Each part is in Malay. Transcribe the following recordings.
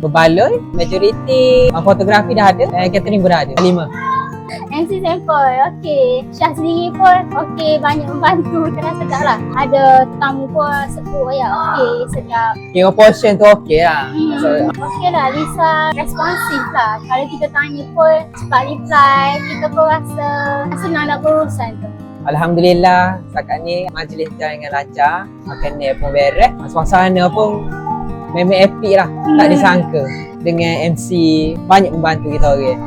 berbaloi. Majoriti fotografi dah ada, catering pun dah ada. 5. MC sampel, okey. Syah sendiri pun okey, banyak membantu, kena sedap lah. Ada tetamu pun sebut ya, okey, sedap. Kira portion tu okey lah. Okey lah, Lisa responsif lah. Kalau kita tanya pun cepat reply, kita pun rasa senang nak berurusan tu. Alhamdulillah, setakat ni majlis jalan dengan lancar. Makanan pun beres. Suasana pun memang epic lah. Tak disangka dengan MC banyak membantu kita orang.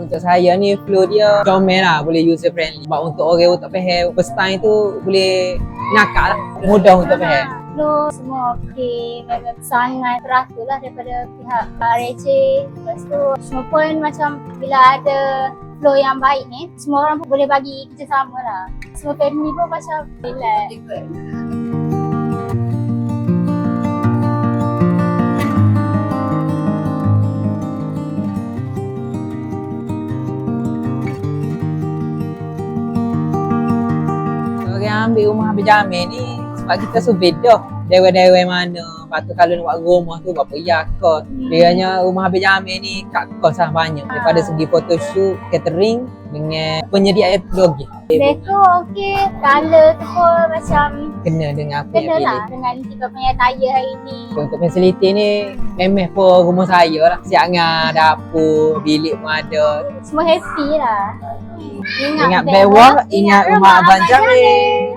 Untuk saya ni flow dia comel lah, boleh user friendly. Sebab untuk orang tak faham first time tu boleh nakak lah, mudah untuk faham. Flow semua okey, memang sangat teratur lah daripada pihak RJ. Lepas tu semua pun macam bila ada flow yang baik ni, semua orang pun boleh bagi kerjasama lah. Semua family pun macam relax. Orang ambil rumah berjamin ni sebab kita beda daerah-daerah mana. Lepas tu kalau nak buat rumah tu berapa ya kos. Biasanya rumah berjamin ni kat kos lah banyak. Daripada segi photoshoot, catering dengan penyediaan logis. Dekor okey, color tu pun macam Kena dengan apa kena yang lah pilih. dengan kita punya tayar hari ni. Untuk fasiliti ni memang pun rumah saya lah. Siap dengan dapur, bilik pun ada. Semua happy lah. Ingat bewah, ingat rumah Abang Jamil.